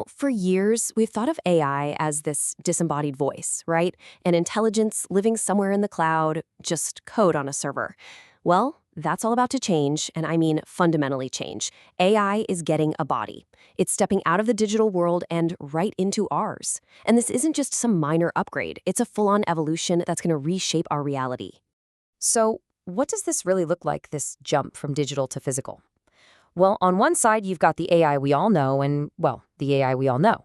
For years, we've thought of AI as this disembodied voice, right? An intelligence living somewhere in the cloud, just code on a server. Well, that's all about to change, and I mean fundamentally change. AI is getting a body. It's stepping out of the digital world and right into ours. And this isn't just some minor upgrade, it's a full-on evolution that's going to reshape our reality. So, what does this really look like, this jump from digital to physical? Well, on one side, you've got the AI we all know and, well, the AI we all know.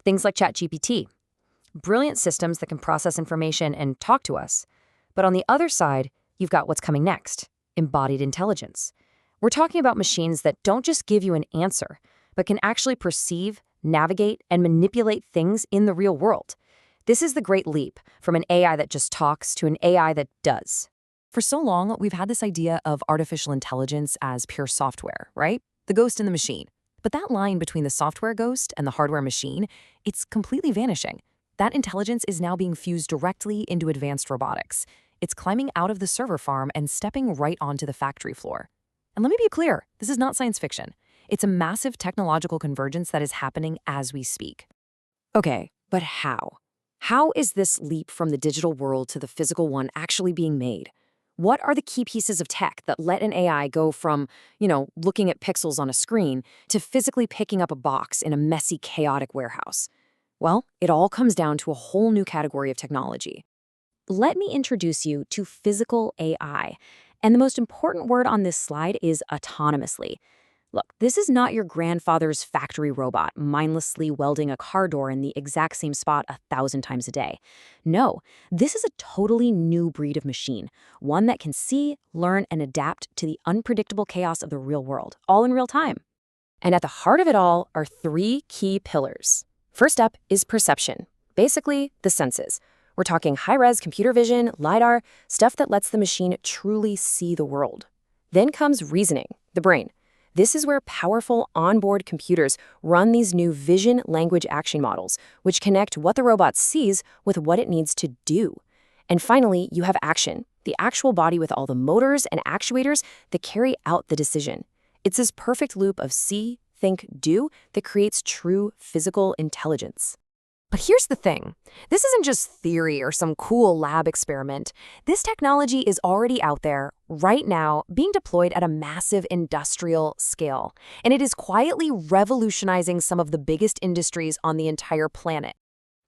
Things like ChatGPT, brilliant systems that can process information and talk to us. But on the other side, you've got what's coming next, embodied intelligence. We're talking about machines that don't just give you an answer, but can actually perceive, navigate, and manipulate things in the real world. This is the great leap from an AI that just talks to an AI that does. For so long, we've had this idea of artificial intelligence as pure software, right? The ghost in the machine. But that line between the software ghost and the hardware machine, it's completely vanishing. That intelligence is now being fused directly into advanced robotics. It's climbing out of the server farm and stepping right onto the factory floor. And let me be clear, this is not science fiction. It's a massive technological convergence that is happening as we speak. Okay, but how? How is this leap from the digital world to the physical one actually being made? What are the key pieces of tech that let an AI go from, looking at pixels on a screen to physically picking up a box in a messy, chaotic warehouse? Well, it all comes down to a whole new category of technology. Let me introduce you to physical AI. And the most important word on this slide is autonomously. Look, this is not your grandfather's factory robot mindlessly welding a car door in the exact same spot 1,000 times a day. No, this is a totally new breed of machine, one that can see, learn, and adapt to the unpredictable chaos of the real world, all in real time. And at the heart of it all are three key pillars. First up is perception, basically the senses. We're talking high-res computer vision, LiDAR, stuff that lets the machine truly see the world. Then comes reasoning, the brain. This is where powerful onboard computers run these new vision language action models, which connect what the robot sees with what it needs to do. And finally, you have action, the actual body with all the motors and actuators that carry out the decision. It's this perfect loop of see, think, do that creates true physical intelligence. But here's the thing. This isn't just theory or some cool lab experiment. This technology is already out there, right now, being deployed at a massive industrial scale. And it is quietly revolutionizing some of the biggest industries on the entire planet.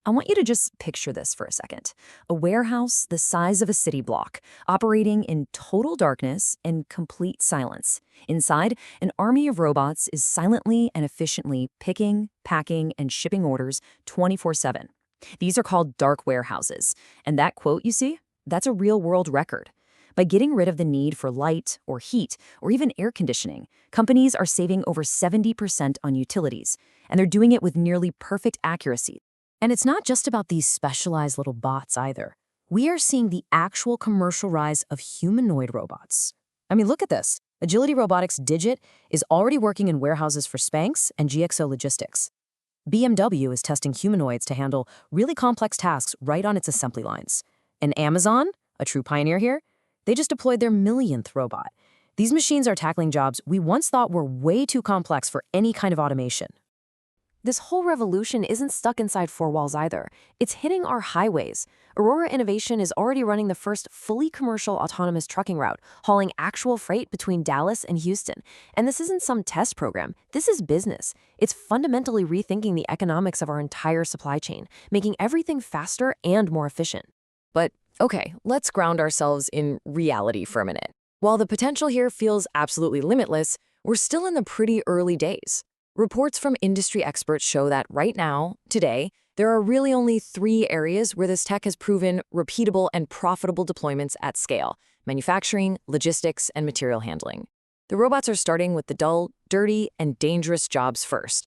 I want you to just picture this for a second. A warehouse the size of a city block, operating in total darkness and complete silence. Inside, an army of robots is silently and efficiently picking, packing, and shipping orders 24/7. These are called dark warehouses. And that quote you see, that's a real-world record. By getting rid of the need for light or heat or even air conditioning, companies are saving over 70% on utilities. And they're doing it with nearly perfect accuracy. And it's not just about these specialized little bots either. We are seeing the actual commercial rise of humanoid robots. I mean, look at this. Agility Robotics Digit is already working in warehouses for Spanx and GXO Logistics. BMW is testing humanoids to handle really complex tasks right on its assembly lines. And Amazon, a true pioneer here, they just deployed their millionth robot. These machines are tackling jobs we once thought were way too complex for any kind of automation. This whole revolution isn't stuck inside four walls either. It's hitting our highways. Aurora Innovation is already running the first fully commercial autonomous trucking route, hauling actual freight between Dallas and Houston. And this isn't some test program. This is business. It's fundamentally rethinking the economics of our entire supply chain, making everything faster and more efficient. But okay, let's ground ourselves in reality for a minute. While the potential here feels absolutely limitless, we're still in the pretty early days. Reports from industry experts show that right now, today, there are really only 3 areas where this tech has proven repeatable and profitable deployments at scale: manufacturing, logistics, and material handling. The robots are starting with the dull, dirty, and dangerous jobs first.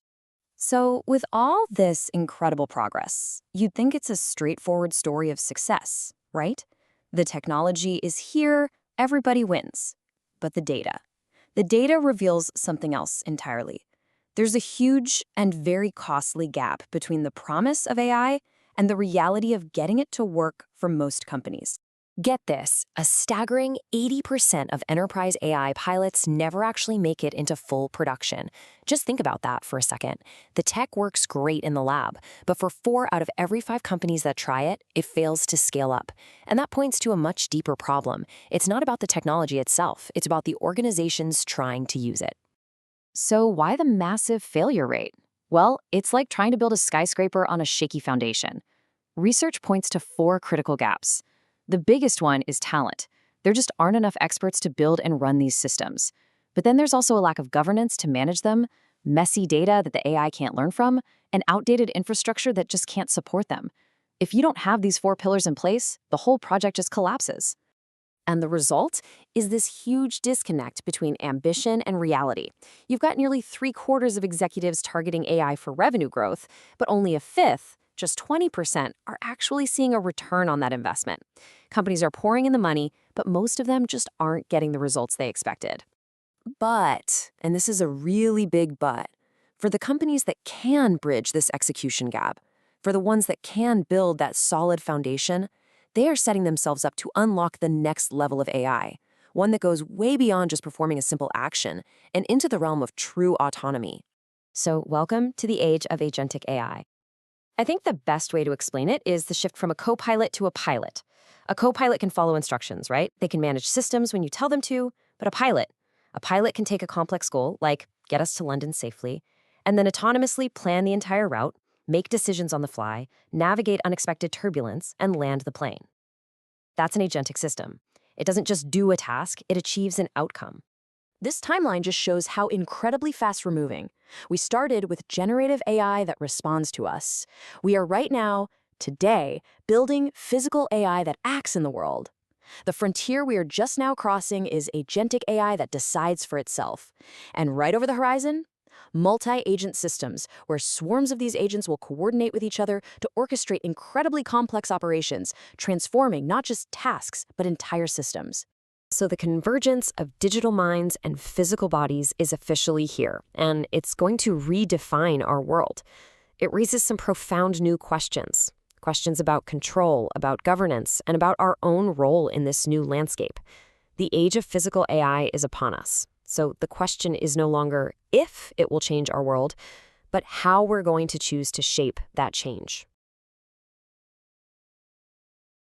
So, with all this incredible progress, you'd think it's a straightforward story of success, right? The technology is here, everybody wins. But the data reveals something else entirely. There's a huge and very costly gap between the promise of AI and the reality of getting it to work for most companies. Get this, a staggering 80% of enterprise AI pilots never actually make it into full production. Just think about that for a second. The tech works great in the lab, but for 4 out of every 5 companies that try it, it fails to scale up. And that points to a much deeper problem. It's not about the technology itself, it's about the organizations trying to use it. So why the massive failure rate? Well, it's like trying to build a skyscraper on a shaky foundation. Research points to 4 critical gaps. The biggest one is talent. There just aren't enough experts to build and run these systems. But then there's also a lack of governance to manage them, messy data that the AI can't learn from, and outdated infrastructure that just can't support them. If you don't have these 4 pillars in place, the whole project just collapses. And the result is this huge disconnect between ambition and reality. You've got nearly 3/4 of executives targeting AI for revenue growth, but only a fifth, just 20%, are actually seeing a return on that investment. Companies are pouring in the money, but most of them just aren't getting the results they expected. But, and this is a really big but, for the companies that can bridge this execution gap, for the ones that can build that solid foundation, they are setting themselves up to unlock the next level of AI, one that goes way beyond just performing a simple action and into the realm of true autonomy. So welcome to the age of agentic AI. I think the best way to explain it is the shift from a co-pilot to a pilot. A co-pilot can follow instructions, right? They can manage systems when you tell them to, but a pilot can take a complex goal, like get us to London safely, and then autonomously plan the entire route, make decisions on the fly, navigate unexpected turbulence, and land the plane. That's an agentic system. It doesn't just do a task, it achieves an outcome. This timeline just shows how incredibly fast we're moving. We started with generative AI that responds to us. We are right now, today, building physical AI that acts in the world. The frontier we are just now crossing is agentic AI that decides for itself. And right over the horizon, multi-agent systems, where swarms of these agents will coordinate with each other to orchestrate incredibly complex operations, transforming not just tasks, but entire systems. So the convergence of digital minds and physical bodies is officially here, and it's going to redefine our world. It raises some profound new questions. Questions about control, about governance, and about our own role in this new landscape. The age of physical AI is upon us. So the question is no longer if it will change our world, but how we're going to choose to shape that change.